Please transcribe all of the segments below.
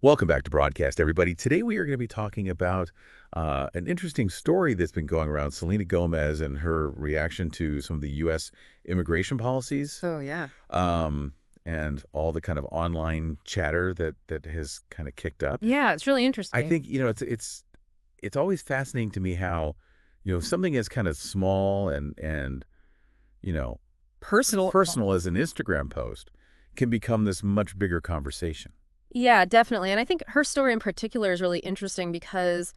Welcome back to Broadcast, everybody. Today we are going to be talking about an interesting story that's been going around, Selena Gomez and her reaction to some of the U.S. immigration policies, Oh, yeah. um, and all the kind of online chatter that has kind of kicked up. Yeah, it's really I interesting. think, it's always fascinating to me how, something as kind of small and you know, Personal. personal as an Instagram post can become this much bigger conversation. Yeah, definitely. And I think her story in particular is really interesting because,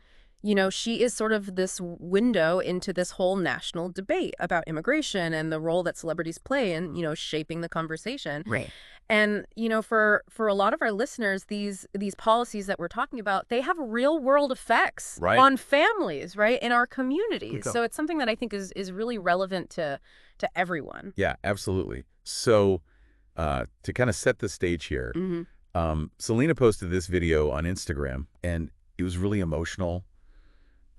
she is sort of this window into this whole national debate about immigration and the role that celebrities play in, shaping the conversation. Right. And, for a lot of our listeners, these policies that we're talking about, they have real world effects Right. on families, right, in our communities. Okay. So it's something that I think is really relevant to everyone. Yeah, absolutely. So, to kind of set the stage here, Hmm. Selena posted this video on Instagram, and it was really emotional.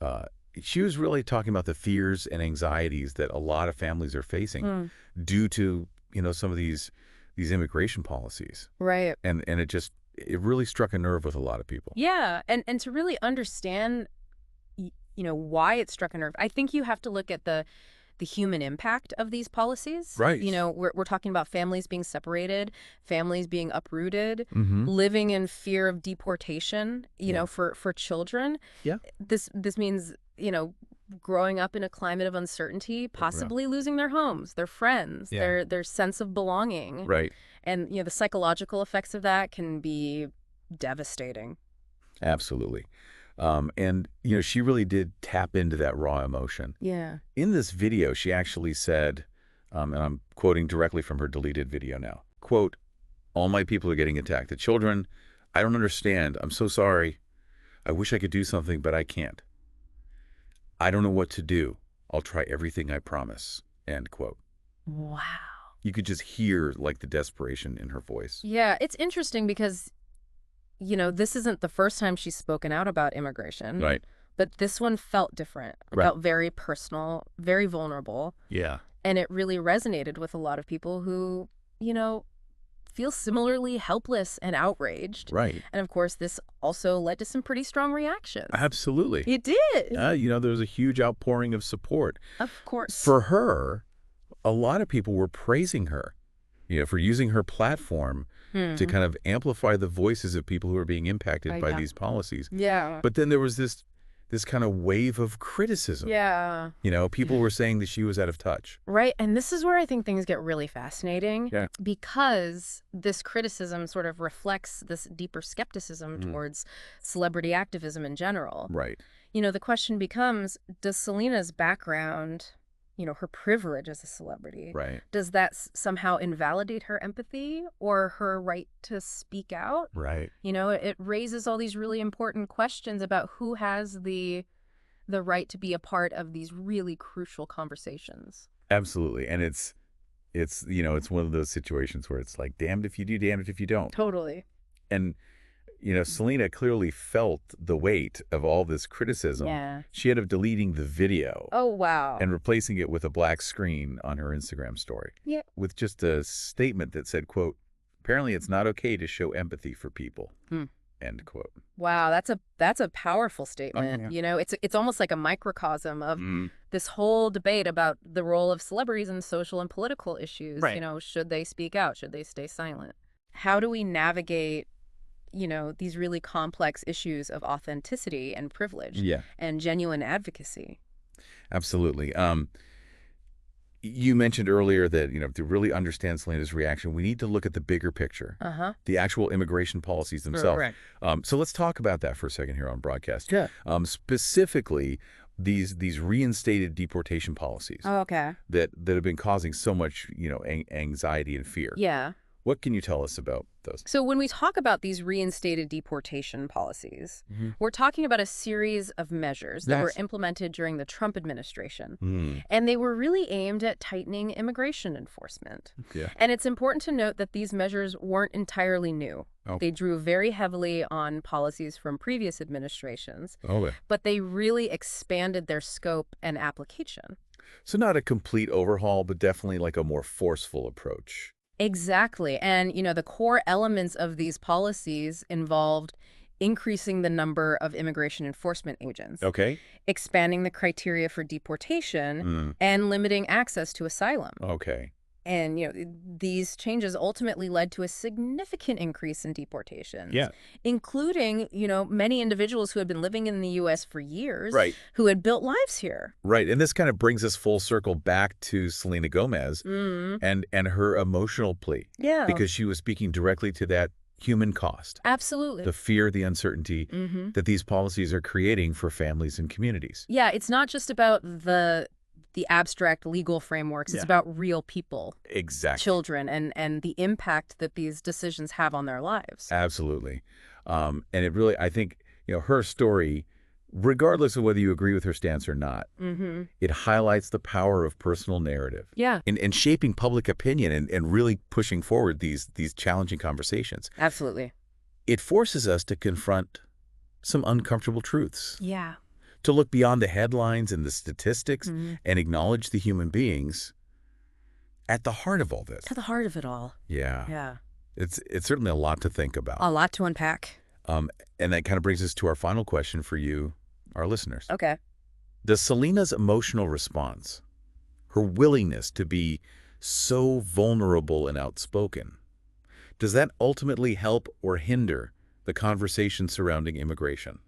Uh, she was really talking about the fears and anxieties that a lot of families are facing due to, some of these immigration policies. Right. And it really struck a nerve with a lot of people. Yeah, and to really understand, why it struck a nerve, I think you have to look at the human impact of these policies. Right. We're talking about families being separated, families being uprooted, Mm-hmm. living in fear of deportation, Yeah. for children. Yeah. This means, growing up in a climate of uncertainty, possibly losing their homes, their friends, Yeah. their sense of belonging. Right. And, the psychological effects of that can be devastating. Absolutely. And, she really did tap into that raw emotion. Yeah. In this video, she actually said, and I'm quoting directly from her deleted video now, quote, "All my people are getting attacked. The children, I don't understand. I'm so sorry. I wish I could do something, but I can't. I don't know what to do. I'll try everything I promise." End quote. Wow. You could just hear like the desperation in her voice. Yeah, it's interesting because, this isn't the first time she's spoken out about immigration, Right. but this one felt different. It Right. felt very personal, very vulnerable, Yeah. and it really resonated with a lot of people who, feel similarly helpless and outraged. Right. And of course, this also led to some pretty strong reactions. Absolutely. It did. There was a huge outpouring of support. Of course. For her, a lot of people were praising her, for using her platform to kind of amplify the voices of people who are being impacted by Yeah. these policies. Yeah. But then there was this kind of wave of criticism. Yeah. People were saying that she was out of touch. Right. And this is where I think things get really fascinating. Yeah. Because this criticism sort of reflects this deeper skepticism towards celebrity activism in general. Right. The question becomes, does Selena's background, her privilege as a celebrity, Right. does that somehow invalidate her empathy or her right to speak out? Right. It raises all these really important questions about who has the right to be a part of these really crucial conversations. Absolutely. And it's one of those situations where it's like, damned if you do, damned if you don't. Totally. And Selena clearly felt the weight of all this criticism. Yeah. She ended up deleting the video. Oh, wow. And replacing it with a black screen on her Instagram story. Yeah. With just a statement that said, quote, "Apparently it's not okay to show empathy for people." End quote. Wow, that's a powerful statement. Yeah. It's almost like a microcosm of Mm. this whole debate about the role of celebrities in social and political issues. Right. Should they speak out? Should they stay silent? How do we navigate, these really complex issues of authenticity and privilege Yeah, and genuine advocacy? absolutely. You mentioned earlier that, to really understand Selena's reaction, we need to look at the bigger picture, Uh-huh. the actual immigration policies themselves. Correct. So let's talk about that for a second here on broadcast. Yeah. Specifically, these reinstated deportation policies Oh, okay. that have been causing so much, anxiety and fear. Yeah. What can you tell us about those? So when we talk about these reinstated deportation policies, we're talking about a series of measures that were Yes. implemented during the Trump administration. Mm. And they were really aimed at tightening immigration enforcement. Yeah. And it's important to note that these measures weren't entirely new. Oh. They drew very heavily on policies from previous administrations, Okay. but they really expanded their scope and application. So not a complete overhaul, but definitely like a more forceful approach. Exactly. And, the core elements of these policies involved increasing the number of immigration enforcement agents, Okay. expanding the criteria for deportation, Mm, and limiting access to asylum. okay. And, these changes ultimately led to a significant increase in deportations, Yeah. including, many individuals who had been living in the U.S. for years, Right. who had built lives here. Right. And this kind of brings us full circle back to Selena Gomez Mm. and her emotional plea, Yeah, because she was speaking directly to that human cost, absolutely. the fear, the uncertainty Hmm. that these policies are creating for families and communities. Yeah, it's not just about the abstract legal frameworks. It's Yeah. about real people, Exactly. children, and the impact that these decisions have on their lives. Absolutely. And it really, I think, her story, regardless of whether you agree with her stance or not, Mm-hmm. it highlights the power of personal narrative Yeah, in shaping public opinion and really pushing forward these challenging conversations. absolutely. It forces us to confront some uncomfortable truths, Yeah. to look beyond the headlines and the statistics Hmm. and acknowledge the human beings at the heart of all this. To the heart of it all. Yeah, Yeah. it's certainly a lot to think about. A lot to unpack. Um, and that kind of brings us to our final question for you, our listeners. Okay. Does Selena's emotional response, her willingness to be so vulnerable and outspoken, does that ultimately help or hinder the conversation surrounding immigration?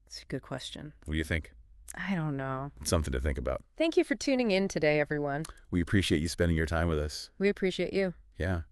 It's a good question. What do you think? I don't know. It's something to think about. Thank you for tuning in today, everyone. We appreciate you spending your time with us. We appreciate you. Yeah.